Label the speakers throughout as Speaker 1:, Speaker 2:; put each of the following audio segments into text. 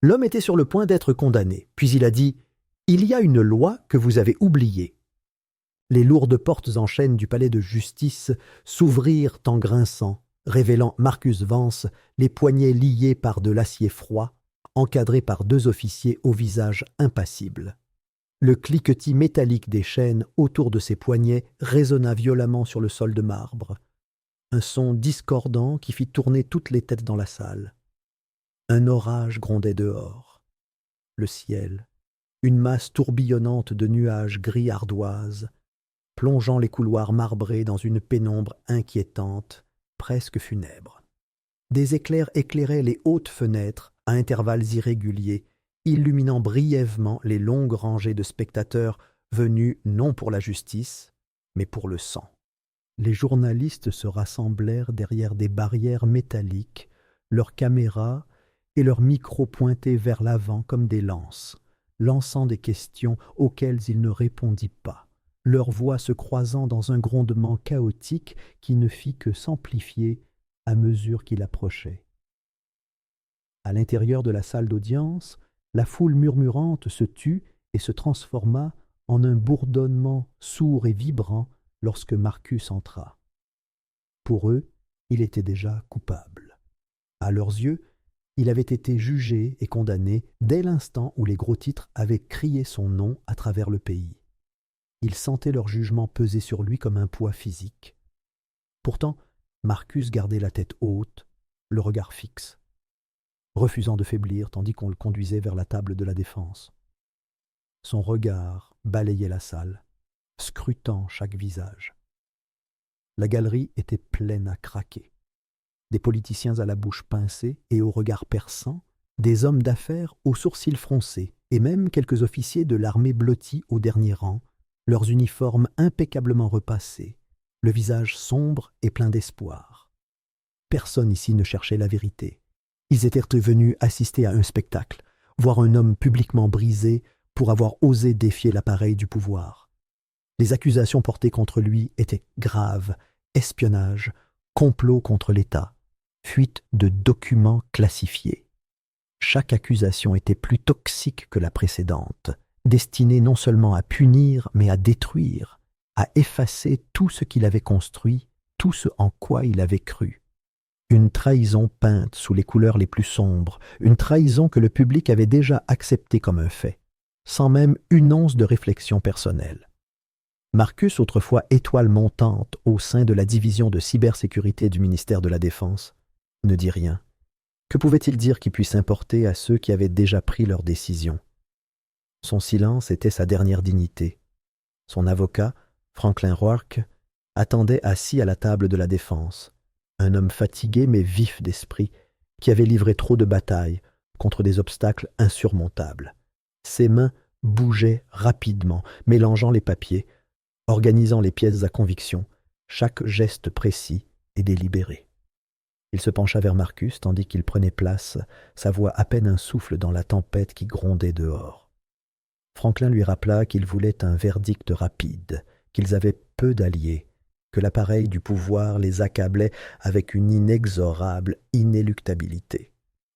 Speaker 1: L'homme était sur le point d'être condamné, puis il a dit « Il y a une loi que vous avez oubliée ». Les lourdes portes en chêne du palais de justice s'ouvrirent en grinçant, révélant Marcus Vance, les poignets liés par de l'acier froid, encadré par 2 officiers au visage impassible. Le cliquetis métallique des chaînes autour de ses poignets résonna violemment sur le sol de marbre. Un son discordant qui fit tourner toutes les têtes dans la salle. Un orage grondait dehors. Le ciel, une masse tourbillonnante de nuages gris ardoise, plongeant les couloirs marbrés dans une pénombre inquiétante, presque funèbre. Des éclairs éclairaient les hautes fenêtres à intervalles irréguliers, illuminant brièvement les longues rangées de spectateurs venus non pour la justice, mais pour le sang. Les journalistes se rassemblèrent derrière des barrières métalliques, leurs caméras et leurs micros pointés vers l'avant comme des lances, lançant des questions auxquelles il ne répondit pas, leurs voix se croisant dans un grondement chaotique qui ne fit que s'amplifier à mesure qu'il approchait. À l'intérieur de la salle d'audience, la foule murmurante se tut et se transforma en un bourdonnement sourd et vibrant lorsque Marcus entra. Pour eux, il était déjà coupable. À leurs yeux, il avait été jugé et condamné dès l'instant où les gros titres avaient crié son nom à travers le pays. Ils sentaient leur jugement peser sur lui comme un poids physique. Pourtant, Marcus gardait la tête haute, le regard fixe, refusant de faiblir tandis qu'on le conduisait vers la table de la défense. Son regard balayait la salle, scrutant chaque visage. La galerie était pleine à craquer. Des politiciens à la bouche pincée et au regard perçant, des hommes d'affaires aux sourcils froncés, et même quelques officiers de l'armée blottis au dernier rang, leurs uniformes impeccablement repassés, le visage sombre et plein d'espoir. Personne ici ne cherchait la vérité. Ils étaient venus assister à un spectacle, voir un homme publiquement brisé pour avoir osé défier l'appareil du pouvoir. Les accusations portées contre lui étaient graves: espionnage, complot contre l'État, fuite de documents classifiés. Chaque accusation était plus toxique que la précédente, destinée non seulement à punir, mais à détruire, à effacer tout ce qu'il avait construit, tout ce en quoi il avait cru. Une trahison peinte sous les couleurs les plus sombres, une trahison que le public avait déjà acceptée comme un fait, sans même une once de réflexion personnelle. Marcus, autrefois étoile montante au sein de la division de cybersécurité du ministère de la Défense, ne dit rien. Que pouvait-il dire qui puisse importer à ceux qui avaient déjà pris leur décision? Son silence était sa dernière dignité. Son avocat, Franklin Roark, attendait assis à la table de la défense, un homme fatigué mais vif d'esprit, qui avait livré trop de batailles contre des obstacles insurmontables. Ses mains bougeaient rapidement, mélangeant les papiers, organisant les pièces à conviction, chaque geste précis et délibéré. Il se pencha vers Marcus tandis qu'il prenait place, sa voix à peine un souffle dans la tempête qui grondait dehors. Franklin lui rappela qu'il voulait un verdict rapide, qu'ils avaient peu d'alliés, que l'appareil du pouvoir les accablait avec une inexorable inéluctabilité.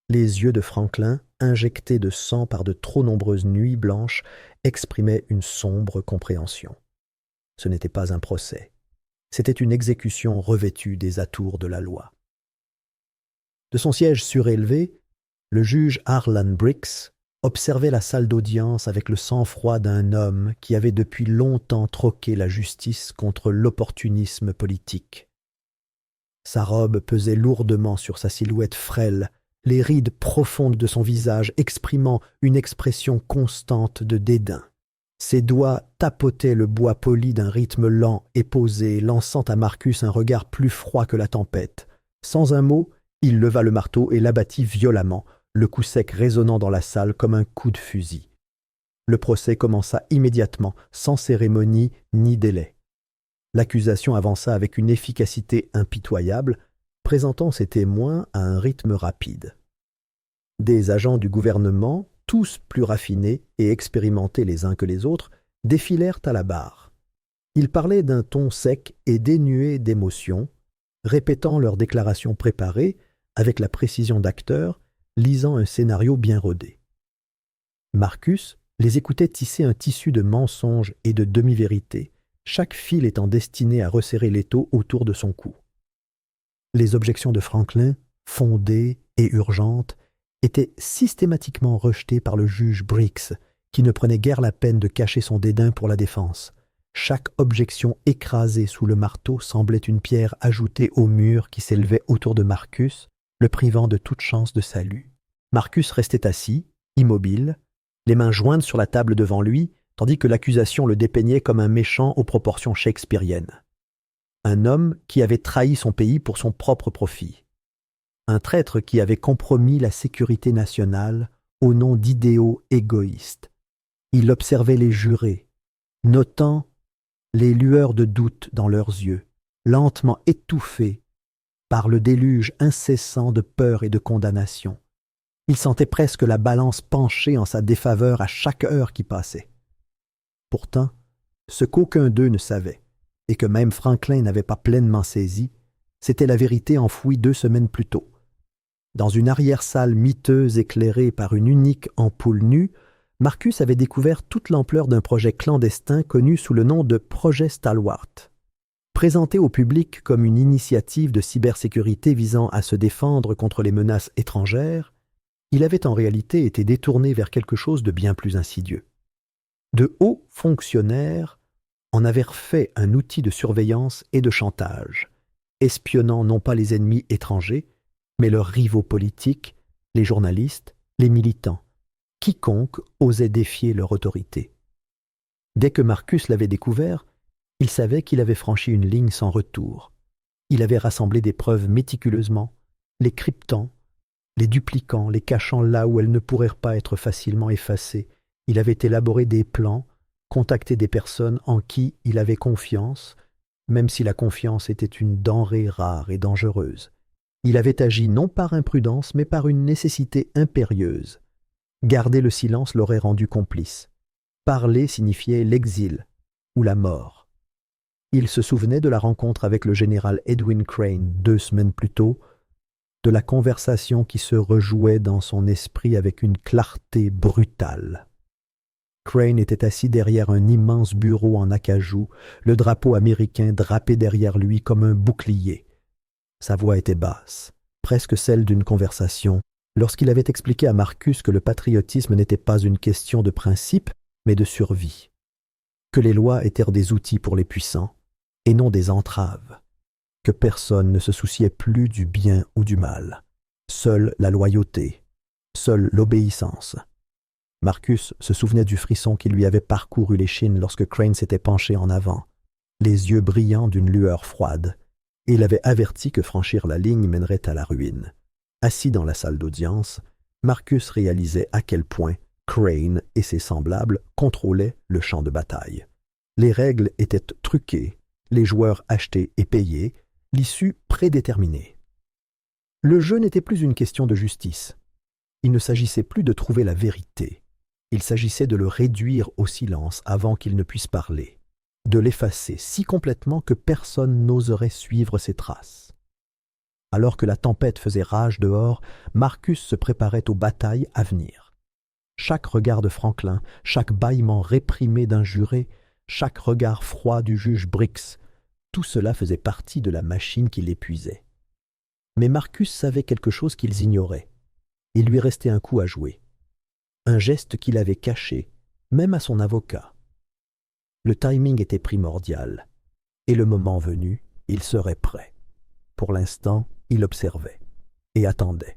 Speaker 1: Les yeux de Franklin, injectés de sang par de trop nombreuses nuits blanches, exprimaient une sombre compréhension. Ce n'était pas un procès, c'était une exécution revêtue des atours de la loi. De son siège surélevé, le juge Harlan Briggs observait la salle d'audience avec le sang-froid d'un homme qui avait depuis longtemps troqué la justice contre l'opportunisme politique. Sa robe pesait lourdement sur sa silhouette frêle, les rides profondes de son visage exprimant une expression constante de dédain. Ses doigts tapotaient le bois poli d'un rythme lent et posé, lançant à Marcus un regard plus froid que la tempête. Sans un mot, il leva le marteau et l'abattit violemment, le coup sec résonnant dans la salle comme un coup de fusil. Le procès commença immédiatement, sans cérémonie ni délai. L'accusation avança avec une efficacité impitoyable, présentant ses témoins à un rythme rapide. Des agents du gouvernement, tous plus raffinés et expérimentés les uns que les autres, défilèrent à la barre. Ils parlaient d'un ton sec et dénué d'émotion, répétant leurs déclarations préparées avec la précision d'acteurs lisant un scénario bien rodé. Marcus les écoutait tisser un tissu de mensonges et de demi-vérités, chaque fil étant destiné à resserrer l'étau autour de son cou. Les objections de Franklin, fondées et urgentes, étaient systématiquement rejetées par le juge Briggs, qui ne prenait guère la peine de cacher son dédain pour la défense. Chaque objection écrasée sous le marteau semblait une pierre ajoutée au mur qui s'élevait autour de Marcus, le privant de toute chance de salut. Marcus restait assis, immobile, les mains jointes sur la table devant lui, tandis que l'accusation le dépeignait comme un méchant aux proportions shakespeariennes. Un homme qui avait trahi son pays pour son propre profit. Un traître qui avait compromis la sécurité nationale au nom d'idéaux égoïstes. Il observait les jurés, notant les lueurs de doute dans leurs yeux, lentement étouffées par le déluge incessant de peur et de condamnation. Il sentait presque la balance pencher en sa défaveur à chaque heure qui passait. Pourtant, ce qu'aucun d'eux ne savait, et que même Franklin n'avait pas pleinement saisi, c'était la vérité enfouie 2 semaines plus tôt. Dans une arrière-salle miteuse éclairée par une unique ampoule nue, Marcus avait découvert toute l'ampleur d'un projet clandestin connu sous le nom de Projet Stalwart. Présenté au public comme une initiative de cybersécurité visant à se défendre contre les menaces étrangères, il avait en réalité été détourné vers quelque chose de bien plus insidieux. De hauts fonctionnaires en avaient fait un outil de surveillance et de chantage, espionnant non pas les ennemis étrangers, mais leurs rivaux politiques, les journalistes, les militants, quiconque osait défier leur autorité. Dès que Marcus l'avait découvert, il savait qu'il avait franchi une ligne sans retour. Il avait rassemblé des preuves méticuleusement, les cryptant, les dupliquant, les cachant là où elles ne pourraient pas être facilement effacées. Il avait élaboré des plans, contacté des personnes en qui il avait confiance, même si la confiance était une denrée rare et dangereuse. Il avait agi non par imprudence, mais par une nécessité impérieuse. Garder le silence l'aurait rendu complice. Parler signifiait l'exil ou la mort. Il se souvenait de la rencontre avec le général Edwin Crane 2 semaines plus tôt, de la conversation qui se rejouait dans son esprit avec une clarté brutale. Crane était assis derrière un immense bureau en acajou, le drapeau américain drapé derrière lui comme un bouclier. Sa voix était basse, presque celle d'une conversation, lorsqu'il avait expliqué à Marcus que le patriotisme n'était pas une question de principe, mais de survie, que les lois étaient des outils pour les puissants, et non des entraves, que personne ne se souciait plus du bien ou du mal, seule la loyauté, seule l'obéissance. Marcus se souvenait du frisson qui lui avait parcouru l'échine lorsque Crane s'était penché en avant, les yeux brillants d'une lueur froide, et il avait averti que franchir la ligne mènerait à la ruine. Assis dans la salle d'audience, Marcus réalisait à quel point Crane et ses semblables contrôlaient le champ de bataille. Les règles étaient truquées, les joueurs achetés et payés, l'issue prédéterminée. Le jeu n'était plus une question de justice. Il ne s'agissait plus de trouver la vérité. Il s'agissait de le réduire au silence avant qu'il ne puisse parler, de l'effacer si complètement que personne n'oserait suivre ses traces. Alors que la tempête faisait rage dehors, Marcus se préparait aux batailles à venir. Chaque regard de Franklin, chaque bâillement réprimé d'un juré, chaque regard froid du juge Briggs, tout cela faisait partie de la machine qui l'épuisait. Mais Marcus savait quelque chose qu'ils ignoraient. Il lui restait un coup à jouer. Un geste qu'il avait caché, même à son avocat. Le timing était primordial, et le moment venu, il serait prêt. Pour l'instant, il observait et attendait.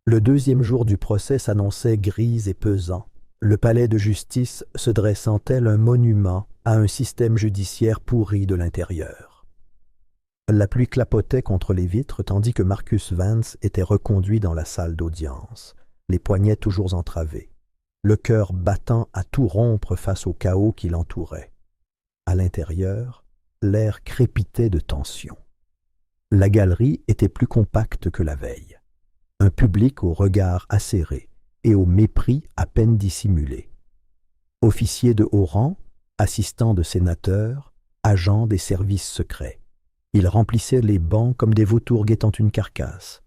Speaker 1: Le 2e jour du procès s'annonçait gris et pesant, le palais de justice se dressant tel un monument à un système judiciaire pourri de l'intérieur. La pluie clapotait contre les vitres tandis que Marcus Vance était reconduit dans la salle d'audience, les poignets toujours entravés, le cœur battant à tout rompre face au chaos qui l'entourait. À l'intérieur, l'air crépitait de tension. La galerie était plus compacte que la veille. Un public au regard acéré et au mépris à peine dissimulé. Officiers de haut rang, assistants de sénateurs, agents des services secrets. Ils remplissaient les bancs comme des vautours guettant une carcasse.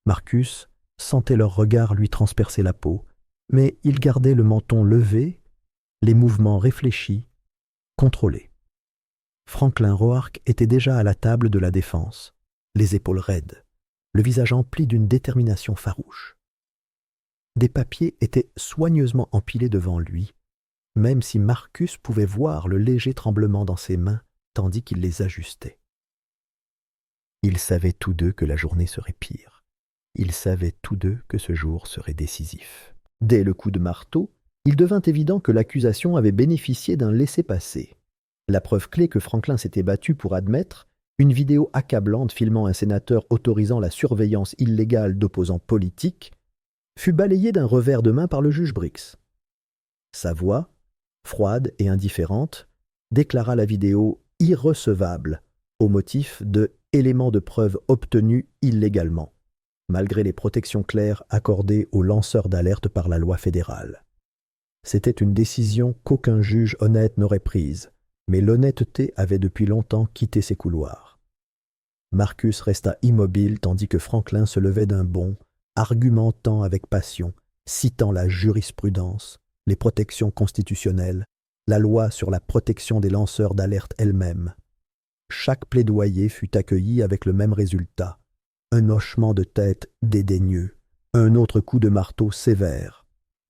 Speaker 1: Marcus sentait leur regard lui transpercer la peau, mais il gardait le menton levé, les mouvements réfléchis, contrôlés. Franklin Roark était déjà à la table de la défense, les épaules raides, le visage empli d'une détermination farouche. Des papiers étaient soigneusement empilés devant lui, même si Marcus pouvait voir le léger tremblement dans ses mains tandis qu'il les ajustait. Ils savaient tous deux que la journée serait pire. Ils savaient tous deux que ce jour serait décisif. Dès le coup de marteau, il devint évident que l'accusation avait bénéficié d'un laissez-passer. La preuve clé que Franklin s'était battu pour admettre, une vidéo accablante filmant un sénateur autorisant la surveillance illégale d'opposants politiques, fut balayée d'un revers de main par le juge Briggs. Sa voix, froide et indifférente, déclara la vidéo irrecevable au motif de éléments de preuve obtenus illégalement, malgré les protections claires accordées aux lanceurs d'alerte par la loi fédérale. C'était une décision qu'aucun juge honnête n'aurait prise, mais l'honnêteté avait depuis longtemps quitté ses couloirs. Marcus resta immobile tandis que Franklin se levait d'un bond, argumentant avec passion, citant la jurisprudence, les protections constitutionnelles, la loi sur la protection des lanceurs d'alerte elle-même. Chaque plaidoyer fut accueilli avec le même résultat, un hochement de tête dédaigneux, un autre coup de marteau sévère.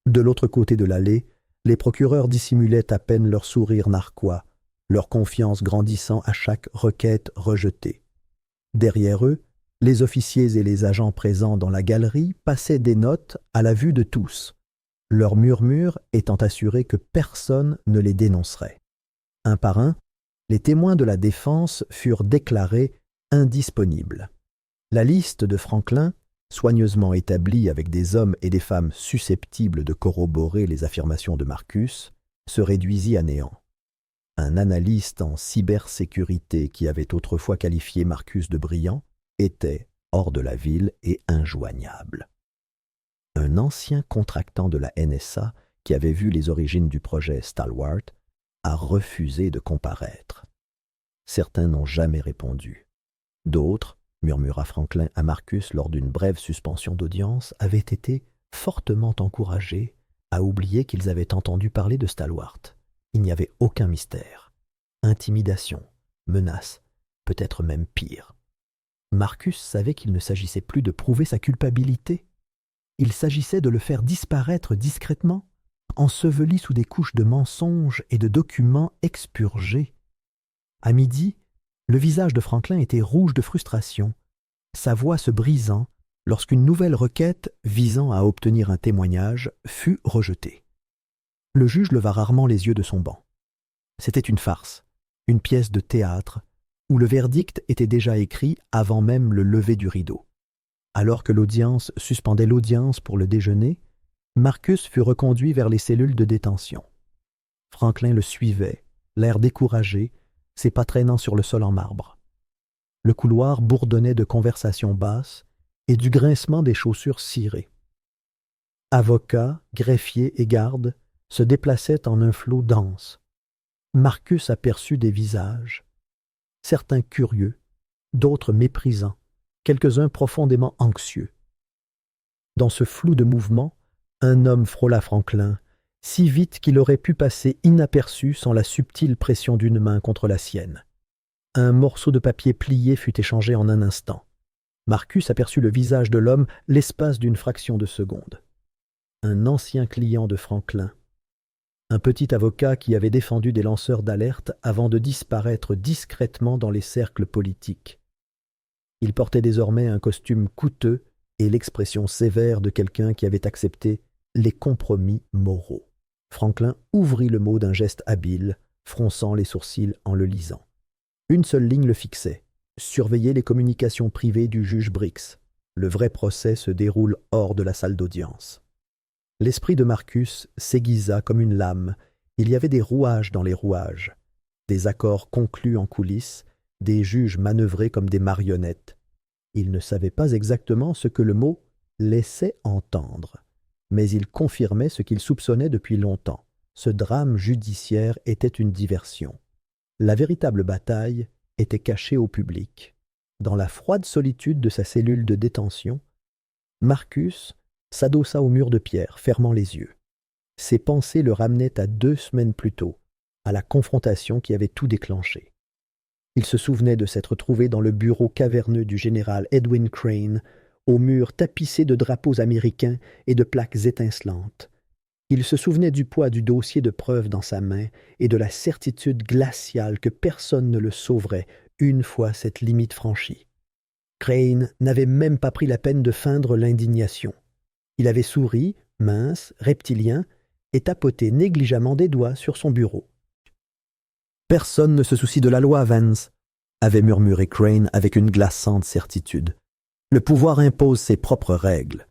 Speaker 1: De l'autre côté de l'allée, les procureurs dissimulaient à peine leur sourire narquois, leur confiance grandissant à chaque requête rejetée. Derrière eux, les officiers et les agents présents dans la galerie passaient des notes à la vue de tous, leurs murmures étant assurés que personne ne les dénoncerait. Un par un, les témoins de la défense furent déclarés indisponibles. La liste de Franklin, soigneusement établie avec des hommes et des femmes susceptibles de corroborer les affirmations de Marcus, se réduisit à néant. Un analyste en cybersécurité qui avait autrefois qualifié Marcus de brillant était hors de la ville et injoignable. Un ancien contractant de la NSA qui avait vu les origines du projet Stalwart a refusé de comparaître. Certains n'ont jamais répondu. D'autres, murmura Franklin à Marcus lors d'une brève suspension d'audience, avaient été fortement encouragés à oublier qu'ils avaient entendu parler de Stalwart. Il n'y avait aucun mystère. Intimidation, menace, peut-être même pire. Marcus savait qu'il ne s'agissait plus de prouver sa culpabilité. Il s'agissait de le faire disparaître discrètement, enseveli sous des couches de mensonges et de documents expurgés. À midi, le visage de Franklin était rouge de frustration, sa voix se brisant lorsqu'une nouvelle requête visant à obtenir un témoignage fut rejetée. Le juge leva rarement les yeux de son banc. C'était une farce, une pièce de théâtre, où le verdict était déjà écrit avant même le lever du rideau. Alors que l'audience suspendait l'audience pour le déjeuner, Marcus fut reconduit vers les cellules de détention. Franklin le suivait, l'air découragé, ses pas traînant sur le sol en marbre. Le couloir bourdonnait de conversations basses et du grincement des chaussures cirées. Avocats, greffiers et gardes se déplaçaient en un flot dense. Marcus aperçut des visages, certains curieux, d'autres méprisants, quelques-uns profondément anxieux. Dans ce flou de mouvements, un homme frôla Franklin, si vite qu'il aurait pu passer inaperçu sans la subtile pression d'une main contre la sienne. Un morceau de papier plié fut échangé en un instant. Marcus aperçut le visage de l'homme l'espace d'une fraction de seconde. Un ancien client de Franklin, un petit avocat qui avait défendu des lanceurs d'alerte avant de disparaître discrètement dans les cercles politiques. Il portait désormais un costume coûteux et l'expression sévère de quelqu'un qui avait accepté les compromis moraux. Franklin ouvrit le mot d'un geste habile, fronçant les sourcils en le lisant. Une seule ligne le fixait. Surveiller les communications privées du juge Briggs. Le vrai procès se déroule hors de la salle d'audience. L'esprit de Marcus s'aiguisa comme une lame. Il y avait des rouages dans les rouages, des accords conclus en coulisses, des juges manœuvrés comme des marionnettes. Il ne savait pas exactement ce que le mot laissait entendre, mais il confirmait ce qu'il soupçonnait depuis longtemps. Ce drame judiciaire était une diversion. La véritable bataille était cachée au public. Dans la froide solitude de sa cellule de détention, Marcus s'adossa au mur de pierre, fermant les yeux. Ses pensées le ramenaient à 2 semaines plus tôt, à la confrontation qui avait tout déclenché. Il se souvenait de s'être trouvé dans le bureau caverneux du général Edwin Crane, aux murs tapissés de drapeaux américains et de plaques étincelantes. Il se souvenait du poids du dossier de preuves dans sa main et de la certitude glaciale que personne ne le sauverait une fois cette limite franchie. Crane n'avait même pas pris la peine de feindre l'indignation. Il avait souri, mince, reptilien, et tapoté négligemment des doigts sur son bureau. « Personne ne se soucie de la loi, Vance, » avait murmuré Crane avec une glaçante certitude. « Le pouvoir impose ses propres règles. »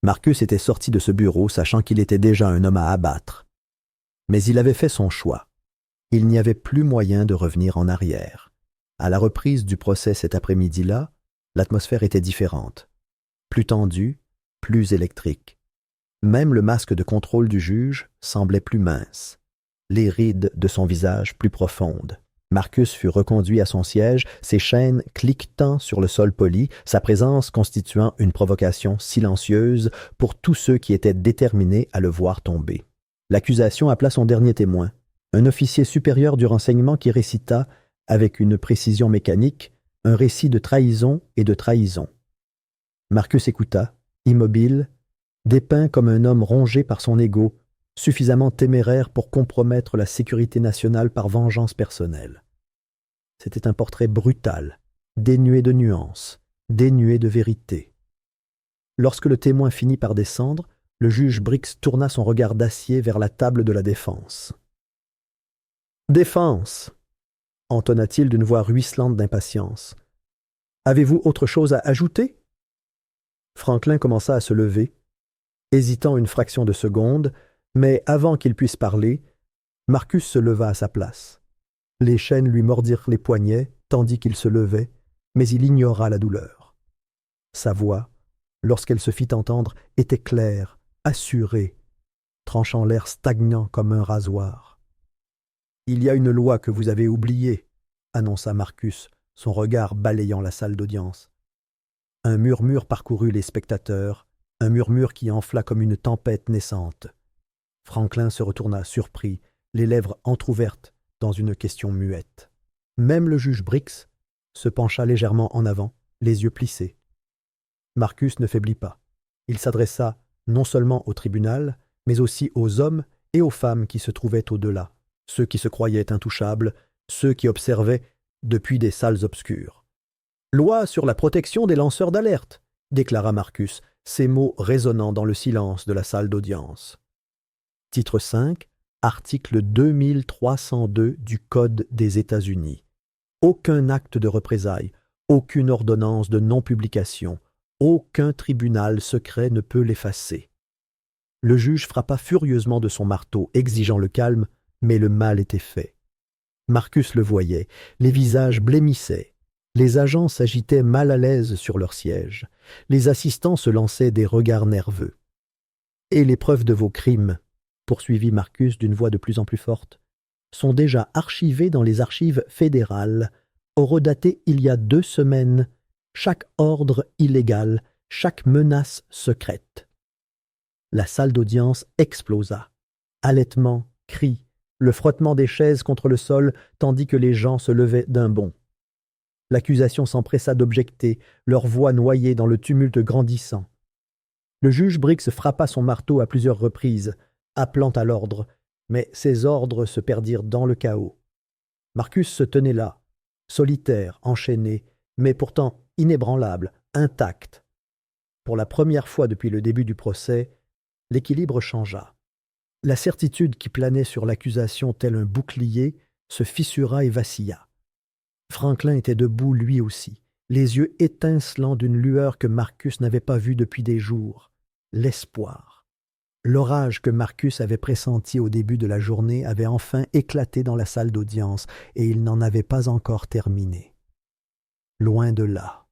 Speaker 1: Marcus était sorti de ce bureau sachant qu'il était déjà un homme à abattre. Mais il avait fait son choix. Il n'y avait plus moyen de revenir en arrière. À la reprise du procès cet après-midi-là, l'atmosphère était différente. Plus tendue, plus électrique. Même le masque de contrôle du juge semblait plus mince. Les rides de son visage plus profondes. Marcus fut reconduit à son siège, ses chaînes cliquetant sur le sol poli, sa présence constituant une provocation silencieuse pour tous ceux qui étaient déterminés à le voir tomber. L'accusation appela son dernier témoin, un officier supérieur du renseignement qui récita, avec une précision mécanique, un récit de trahison et de trahison. Marcus écouta, immobile, dépeint comme un homme rongé par son ego, suffisamment téméraire pour compromettre la sécurité nationale par vengeance personnelle. C'était un portrait brutal, dénué de nuances, dénué de vérité. Lorsque le témoin finit par descendre, le juge Brix tourna son regard d'acier vers la table de la défense. « Défense !» entonna-t-il d'une voix ruisselante d'impatience. « Avez-vous autre chose à ajouter ?» Franklin commença à se lever, hésitant une fraction de seconde, mais avant qu'il puisse parler, Marcus se leva à sa place. Les chaînes lui mordirent les poignets, tandis qu'il se levait, mais il ignora la douleur. Sa voix, lorsqu'elle se fit entendre, était claire, assurée, tranchant l'air stagnant comme un rasoir. « Il y a une loi que vous avez oubliée, » annonça Marcus, son regard balayant la salle d'audience. Un murmure parcourut les spectateurs, un murmure qui enfla comme une tempête naissante. Franklin se retourna surpris, les lèvres entr'ouvertes dans une question muette. Même le juge Brix se pencha légèrement en avant, les yeux plissés. Marcus ne faiblit pas. Il s'adressa non seulement au tribunal, mais aussi aux hommes et aux femmes qui se trouvaient au-delà, ceux qui se croyaient intouchables, ceux qui observaient depuis des salles obscures. « Loi sur la protection des lanceurs d'alerte », déclara Marcus, ces mots résonnant dans le silence de la salle d'audience. Titre 5, article 2302 du Code des États-Unis. Aucun acte de représailles, aucune ordonnance de non-publication, aucun tribunal secret ne peut l'effacer. Le juge frappa furieusement de son marteau, exigeant le calme, mais le mal était fait. Marcus le voyait, les visages blêmissaient. Les agents s'agitaient mal à l'aise sur leur siège. Les assistants se lançaient des regards nerveux. « Et les preuves de vos crimes » poursuivit Marcus d'une voix de plus en plus forte, sont déjà archivés dans les archives fédérales, horodatées il y a 2 semaines, chaque ordre illégal, chaque menace secrète. La salle d'audience explosa. Halètements, cris, le frottement des chaises contre le sol, tandis que les gens se levaient d'un bond. L'accusation s'empressa d'objecter, leur voix noyée dans le tumulte grandissant. Le juge Brix frappa son marteau à plusieurs reprises, appelant à l'ordre, mais ces ordres se perdirent dans le chaos. Marcus se tenait là, solitaire, enchaîné, mais pourtant inébranlable, intact. Pour la première fois depuis le début du procès, l'équilibre changea. La certitude qui planait sur l'accusation tel un bouclier se fissura et vacilla. Franklin était debout lui aussi, les yeux étincelants d'une lueur que Marcus n'avait pas vue depuis des jours. L'espoir. L'orage que Marcus avait pressenti au début de la journée avait enfin éclaté dans la salle d'audience, et il n'en avait pas encore terminé. Loin de là.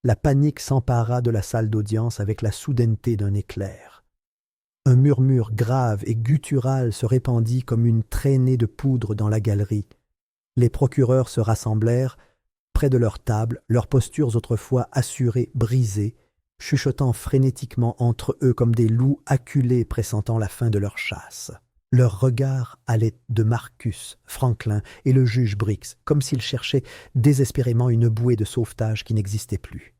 Speaker 1: La panique s'empara de la salle d'audience avec la soudaineté d'un éclair. Un murmure grave et guttural se répandit comme une traînée de poudre dans la galerie. Les procureurs se rassemblèrent, près de leur table, leurs postures autrefois assurées brisées, chuchotant frénétiquement entre eux comme des loups acculés pressentant la fin de leur chasse. Leur regard allait de Marcus, Franklin et le juge Briggs, comme s'ils cherchaient désespérément une bouée de sauvetage qui n'existait plus.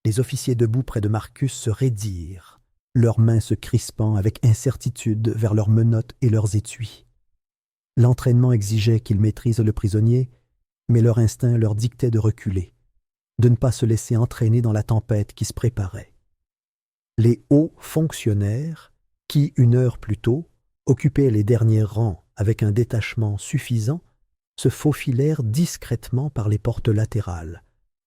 Speaker 1: Les officiers debout près de Marcus se raidirent, leurs mains se crispant avec incertitude vers leurs menottes et leurs étuis. L'entraînement exigeait qu'ils maîtrisent le prisonnier, mais leur instinct leur dictait de reculer, de ne pas se laisser entraîner dans la tempête qui se préparait. Les hauts fonctionnaires, qui, une heure plus tôt, occupaient les derniers rangs avec un détachement suffisant, se faufilèrent discrètement par les portes latérales,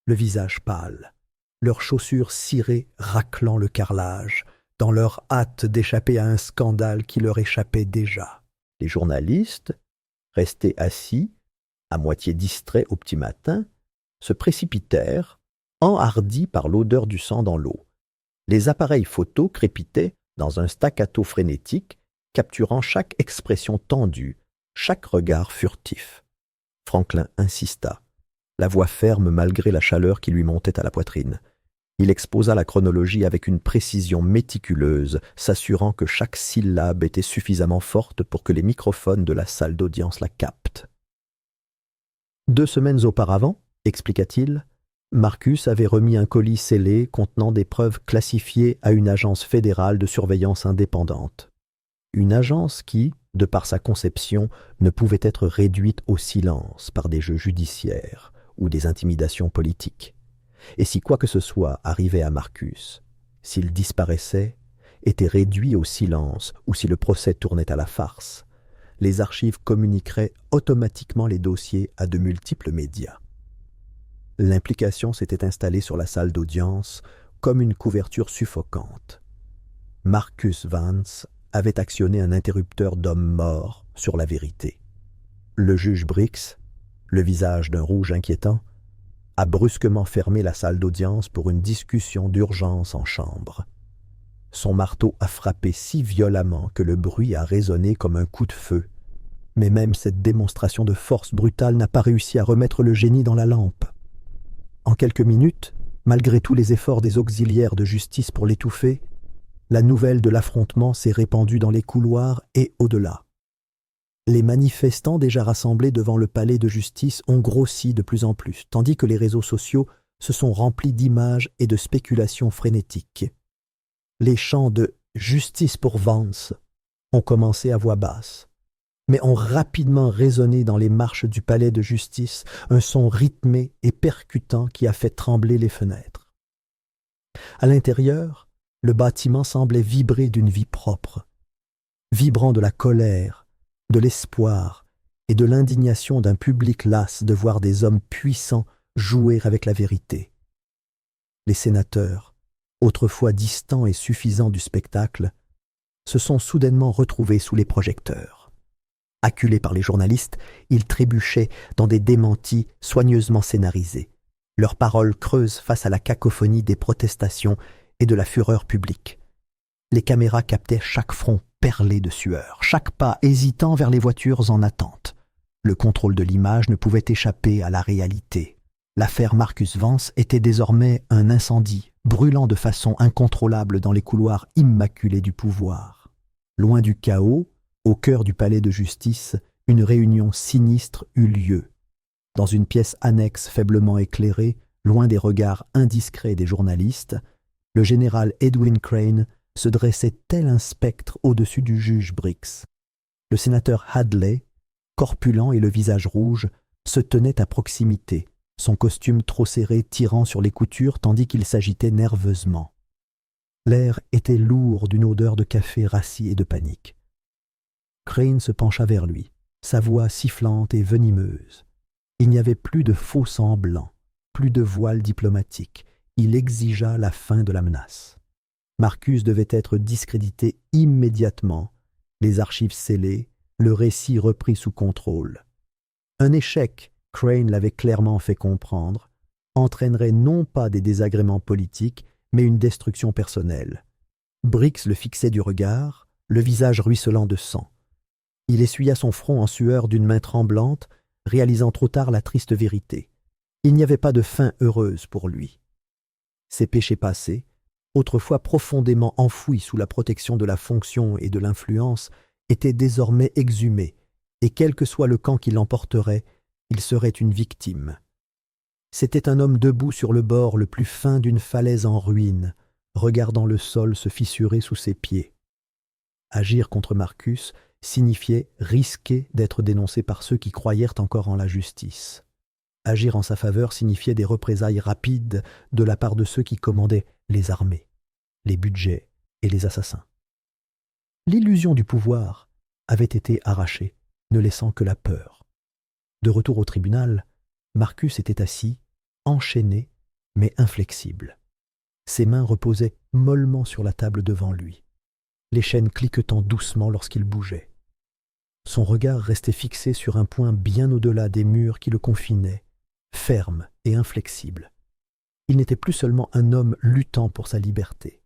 Speaker 1: le visage pâle, leurs chaussures cirées raclant le carrelage, dans leur hâte d'échapper à un scandale qui leur échappait déjà. Les journalistes, restés assis, à moitié distraits au petit matin, se précipitèrent, enhardis par l'odeur du sang dans l'eau. Les appareils photos crépitaient dans un staccato frénétique, capturant chaque expression tendue, chaque regard furtif. Franklin insista, la voix ferme malgré la chaleur qui lui montait à la poitrine. Il exposa la chronologie avec une précision méticuleuse, s'assurant que chaque syllabe était suffisamment forte pour que les microphones de la salle d'audience la captent. 2 semaines auparavant, expliqua-t-il, Marcus avait remis un colis scellé contenant des preuves classifiées à une agence fédérale de surveillance indépendante. Une agence qui, de par sa conception, ne pouvait être réduite au silence par des jeux judiciaires ou des intimidations politiques. Et si quoi que ce soit arrivait à Marcus, s'il disparaissait, était réduit au silence ou si le procès tournait à la farce, les archives communiqueraient automatiquement les dossiers à de multiples médias. L'implication s'était installée sur la salle d'audience comme une couverture suffocante. Marcus Vance avait actionné un interrupteur d'homme mort sur la vérité. Le juge Briggs, le visage d'un rouge inquiétant, a brusquement fermé la salle d'audience pour une discussion d'urgence en chambre. Son marteau a frappé si violemment que le bruit a résonné comme un coup de feu. Mais même cette démonstration de force brutale n'a pas réussi à remettre le génie dans la lampe. En quelques minutes, malgré tous les efforts des auxiliaires de justice pour l'étouffer, la nouvelle de l'affrontement s'est répandue dans les couloirs et au-delà. Les manifestants déjà rassemblés devant le palais de justice ont grossi de plus en plus, tandis que les réseaux sociaux se sont remplis d'images et de spéculations frénétiques. Les chants de « Justice pour Vance » ont commencé à voix basse, mais ont rapidement résonné dans les marches du palais de justice, un son rythmé et percutant qui a fait trembler les fenêtres. À l'intérieur, le bâtiment semblait vibrer d'une vie propre, vibrant de la colère, de l'espoir et de l'indignation d'un public las de voir des hommes puissants jouer avec la vérité. Les sénateurs, autrefois distants et suffisants du spectacle, se sont soudainement retrouvés sous les projecteurs. Acculés par les journalistes, ils trébuchaient dans des démentis soigneusement scénarisés, leurs paroles creuses face à la cacophonie des protestations et de la fureur publique. Les caméras captaient chaque front perlé de sueur, chaque pas hésitant vers les voitures en attente. Le contrôle de l'image ne pouvait échapper à la réalité. L'affaire Marcus Vance était désormais un incendie, brûlant de façon incontrôlable dans les couloirs immaculés du pouvoir. Loin du chaos, au cœur du palais de justice, une réunion sinistre eut lieu. Dans une pièce annexe faiblement éclairée, loin des regards indiscrets des journalistes, le général Edwin Crane se dressait tel un spectre au-dessus du juge Briggs. Le sénateur Hadley, corpulent et le visage rouge, se tenait à proximité, son costume trop serré tirant sur les coutures tandis qu'il s'agitait nerveusement. L'air était lourd d'une odeur de café rassis et de panique. Crane se pencha vers lui, sa voix sifflante et venimeuse. Il n'y avait plus de faux semblants, plus de voile diplomatique. Il exigea la fin de la menace. Marcus devait être discrédité immédiatement, les archives scellées, le récit repris sous contrôle. Un échec, Crane l'avait clairement fait comprendre, entraînerait non pas des désagréments politiques, mais une destruction personnelle. Briggs le fixait du regard, le visage ruisselant de sang. Il essuya son front en sueur d'une main tremblante, réalisant trop tard la triste vérité. Il n'y avait pas de fin heureuse pour lui. Ses péchés passés, autrefois profondément enfoui sous la protection de la fonction et de l'influence, était désormais exhumé, et quel que soit le camp qui l'emporterait, il serait une victime. C'était un homme debout sur le bord le plus fin d'une falaise en ruine, regardant le sol se fissurer sous ses pieds. Agir contre Marcus signifiait risquer d'être dénoncé par ceux qui croyèrent encore en la justice. Agir en sa faveur signifiait des représailles rapides de la part de ceux qui commandaient les armées, les budgets et les assassins. L'illusion du pouvoir avait été arrachée, ne laissant que la peur. De retour au tribunal, Marcus était assis, enchaîné, mais inflexible. Ses mains reposaient mollement sur la table devant lui, les chaînes cliquetant doucement lorsqu'il bougeait. Son regard restait fixé sur un point bien au-delà des murs qui le confinaient, ferme et inflexible. Il n'était plus seulement un homme luttant pour sa liberté.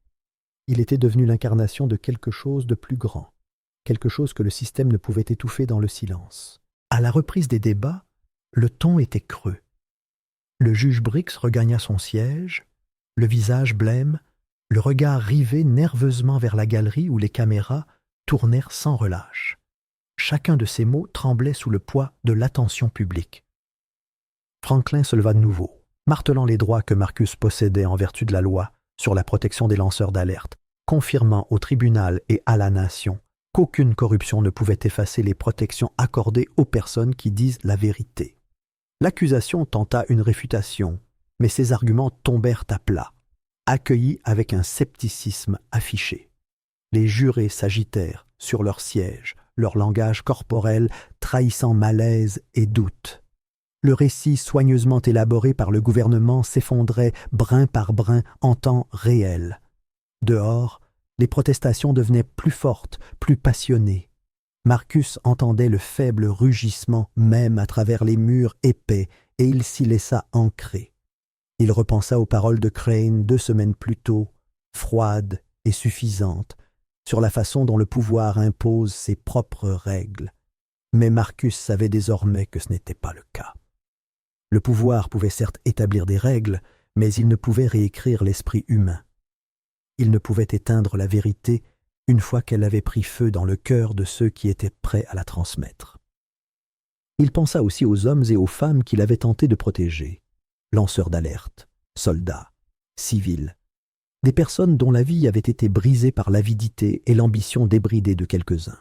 Speaker 1: Il était devenu l'incarnation de quelque chose de plus grand, quelque chose que le système ne pouvait étouffer dans le silence. À la reprise des débats, le ton était creux. Le juge Brix regagna son siège, le visage blême, le regard rivé nerveusement vers la galerie où les caméras tournèrent sans relâche. Chacun de ses mots tremblait sous le poids de l'attention publique. Franklin se leva de nouveau, martelant les droits que Marcus possédait en vertu de la loi sur la protection des lanceurs d'alerte, confirmant au tribunal et à la nation qu'aucune corruption ne pouvait effacer les protections accordées aux personnes qui disent la vérité. L'accusation tenta une réfutation, mais ses arguments tombèrent à plat, accueillis avec un scepticisme affiché. Les jurés s'agitèrent sur leurs sièges, leur langage corporel trahissant malaise et doute. Le récit soigneusement élaboré par le gouvernement s'effondrait brin par brin en temps réel. Dehors, les protestations devenaient plus fortes, plus passionnées. Marcus entendait le faible rugissement même à travers les murs épais et il s'y laissa ancrer. Il repensa aux paroles de Crane 2 semaines plus tôt, froides et suffisantes, sur la façon dont le pouvoir impose ses propres règles. Mais Marcus savait désormais que ce n'était pas le cas. Le pouvoir pouvait certes établir des règles, mais il ne pouvait réécrire l'esprit humain. Il ne pouvait éteindre la vérité une fois qu'elle avait pris feu dans le cœur de ceux qui étaient prêts à la transmettre. Il pensa aussi aux hommes et aux femmes qu'il avait tenté de protéger, lanceurs d'alerte, soldats, civils, des personnes dont la vie avait été brisée par l'avidité et l'ambition débridée de quelques-uns.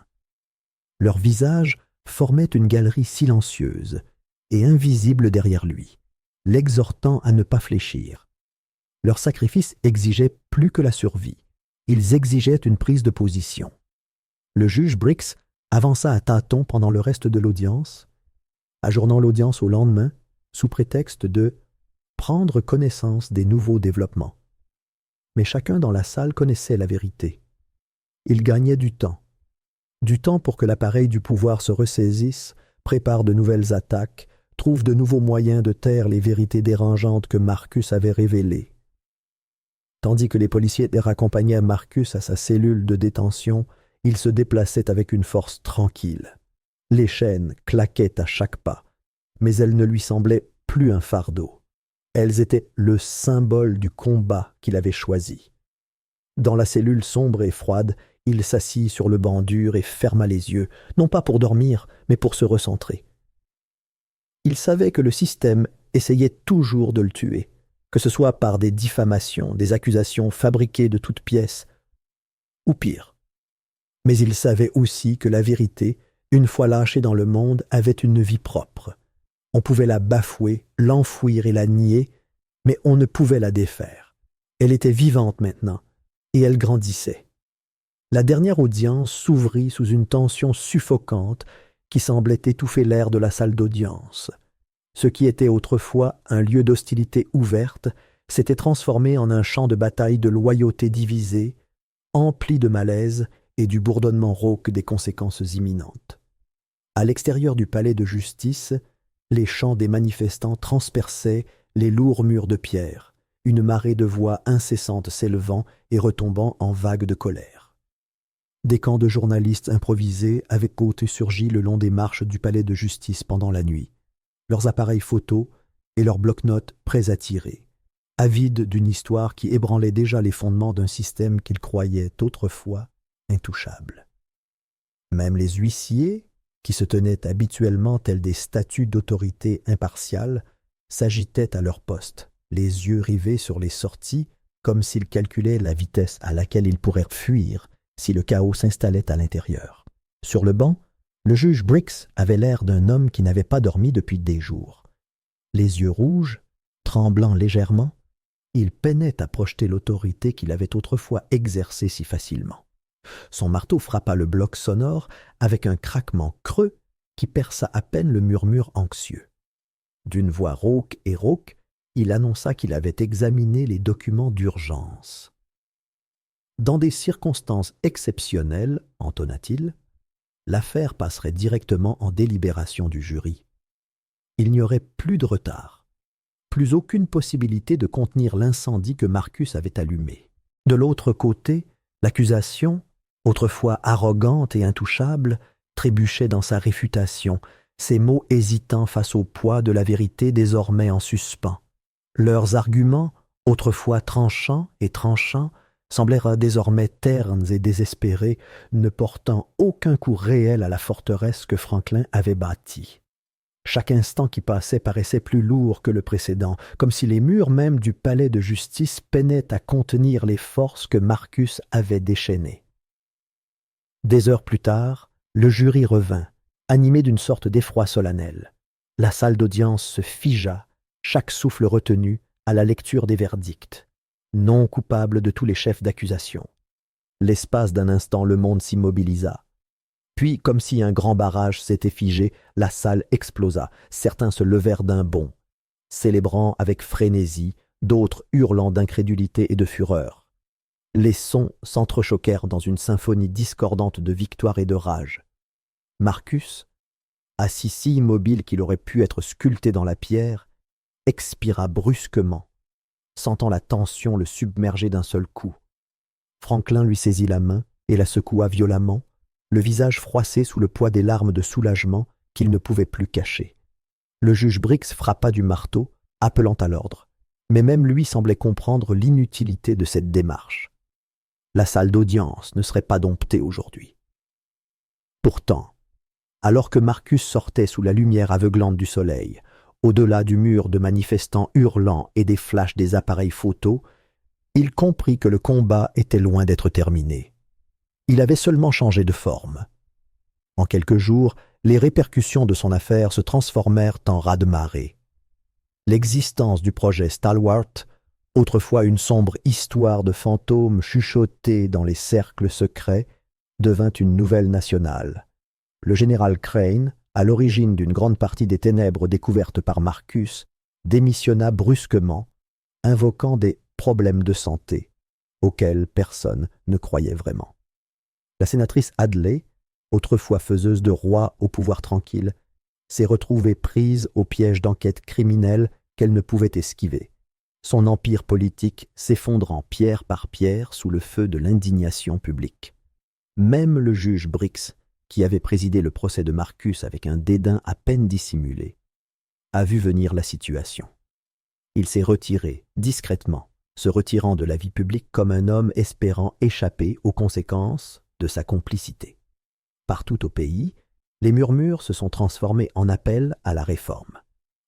Speaker 1: Leurs visages formaient une galerie silencieuse et invisible derrière lui, l'exhortant à ne pas fléchir. Leur sacrifice exigeait plus que la survie. Ils exigeaient une prise de position. Le juge Brix avança à tâtons pendant le reste de l'audience, ajournant l'audience au lendemain sous prétexte de prendre connaissance des nouveaux développements. Mais chacun dans la salle connaissait la vérité. Il gagnait du temps pour que l'appareil du pouvoir se ressaisisse, prépare de nouvelles attaques, trouve de nouveaux moyens de taire les vérités dérangeantes que Marcus avait révélées. Tandis que les policiers raccompagnaient Marcus à sa cellule de détention, il se déplaçait avec une force tranquille. Les chaînes claquaient à chaque pas, mais elles ne lui semblaient plus un fardeau. Elles étaient le symbole du combat qu'il avait choisi. Dans la cellule sombre et froide, il s'assit sur le banc dur et ferma les yeux, non pas pour dormir, mais pour se recentrer. Il savait que le système essayait toujours de le tuer, que ce soit par des diffamations, des accusations fabriquées de toutes pièces, ou pire. Mais il savait aussi que la vérité, une fois lâchée dans le monde, avait une vie propre. On pouvait la bafouer, l'enfouir et la nier, mais on ne pouvait la défaire. Elle était vivante maintenant, et elle grandissait. La dernière audience s'ouvrit sous une tension suffocante qui semblait étouffer l'air de la salle d'audience. Ce qui était autrefois un lieu d'hostilité ouverte s'était transformé en un champ de bataille de loyauté divisée, empli de malaise et du bourdonnement rauque des conséquences imminentes. À l'extérieur du palais de justice, les chants des manifestants transperçaient les lourds murs de pierre, une marée de voix incessantes s'élevant et retombant en vagues de colère. Des camps de journalistes improvisés avaient côté surgi le long des marches du palais de justice pendant la nuit, leurs appareils photos et leurs bloc-notes prêts à tirer. avide d'une histoire qui ébranlait déjà les fondements d'un système qu'il croyait autrefois intouchable. Même les huissiers, qui se tenaient habituellement tels des statues d'autorité impartiale, s'agitaient à leur poste, les yeux rivés sur les sorties, comme s'ils calculaient la vitesse à laquelle ils pourraient fuir si le chaos s'installait à l'intérieur. Sur le banc, le juge Briggs avait l'air d'un homme qui n'avait pas dormi depuis des jours. Les yeux rouges, tremblant légèrement, il peinait à projeter l'autorité qu'il avait autrefois exercée si facilement. Son marteau frappa le bloc sonore avec un craquement creux qui perça à peine le murmure anxieux. D'une voix rauque et rauque, il annonça qu'il avait examiné les documents d'urgence. « Dans des circonstances exceptionnelles, entonna-t-il, l'affaire passerait directement en délibération du jury. Il n'y aurait plus de retard, plus aucune possibilité de contenir l'incendie que Marcus avait allumé. De l'autre côté, l'accusation, autrefois arrogante et intouchable, trébuchait dans sa réfutation, ses mots hésitants face au poids de la vérité désormais en suspens. Leurs arguments, autrefois tranchants et tranchants, semblèrent désormais ternes et désespérés, ne portant aucun coup réel à la forteresse que Franklin avait bâtie. Chaque instant qui passait paraissait plus lourd que le précédent, comme si les murs même du palais de justice peinaient à contenir les forces que Marcus avait déchaînées. Des heures plus tard, le jury revint, animé d'une sorte d'effroi solennel. La salle d'audience se figea, chaque souffle retenu, à la lecture des verdicts. Non coupable de tous les chefs d'accusation. L'espace d'un instant, le monde s'immobilisa. Puis, comme si un grand barrage s'était figé, la salle explosa. Certains se levèrent d'un bond, célébrant avec frénésie, d'autres hurlant d'incrédulité et de fureur. Les sons s'entrechoquèrent dans une symphonie discordante de victoire et de rage. Marcus, assis si immobile qu'il aurait pu être sculpté dans la pierre, expira brusquement, sentant la tension le submerger d'un seul coup. Franklin lui saisit la main et la secoua violemment, le visage froissé sous le poids des larmes de soulagement qu'il ne pouvait plus cacher. Le juge Briggs frappa du marteau, appelant à l'ordre, mais même lui semblait comprendre l'inutilité de cette démarche. La salle d'audience ne serait pas domptée aujourd'hui. Pourtant, alors que Marcus sortait sous la lumière aveuglante du soleil, au-delà du mur de manifestants hurlants et des flashs des appareils photo, il comprit que le combat était loin d'être terminé. Il avait seulement changé de forme. En quelques jours, les répercussions de son affaire se transformèrent en raz-de-marée. L'existence du projet Stalwart, autrefois une sombre histoire de fantômes chuchotés dans les cercles secrets, devint une nouvelle nationale. Le général Crane, à l'origine d'une grande partie des ténèbres découvertes par Marcus, démissionna brusquement, invoquant des problèmes de santé, auxquels personne ne croyait vraiment. La sénatrice Hadley, autrefois faiseuse de roi au pouvoir tranquille, s'est retrouvée prise au piège d'enquêtes criminelles qu'elle ne pouvait esquiver, son empire politique s'effondrant pierre par pierre sous le feu de l'indignation publique. Même le juge Briggs, qui avait présidé le procès de Marcus avec un dédain à peine dissimulé, a vu venir la situation. Il s'est retiré, discrètement, se retirant de la vie publique comme un homme espérant échapper aux conséquences de sa complicité. Partout au pays, les murmures se sont transformés en appels à la réforme.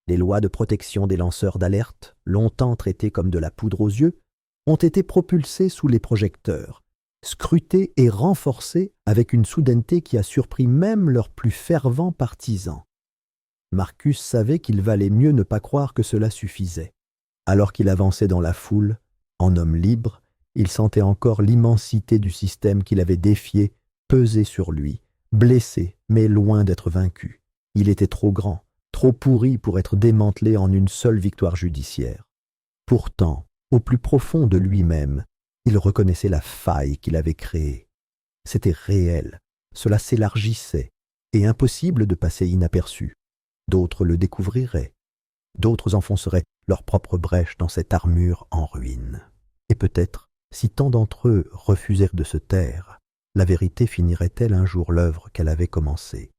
Speaker 1: Les lois de protection des lanceurs d'alerte, longtemps traitées comme de la poudre aux yeux, ont été propulsées sous les projecteurs, scrutées et renforcées avec une soudaineté qui a surpris même leurs plus fervents partisans. Marcus savait qu'il valait mieux ne pas croire que cela suffisait. Alors qu'il avançait dans la foule, en homme libre, il sentait encore l'immensité du système qu'il avait défié peser sur lui, blessé mais loin d'être vaincu. Il était trop grand, trop pourri pour être démantelé en une seule victoire judiciaire. Pourtant, au plus profond de lui-même, il reconnaissait la faille qu'il avait créée. C'était réel, cela s'élargissait, et impossible de passer inaperçu. D'autres le découvriraient, d'autres enfonceraient leur propre brèche dans cette armure en ruine. Et peut-être, si tant d'entre eux refusèrent de se taire, la vérité finirait-elle un jour l'œuvre qu'elle avait commencée.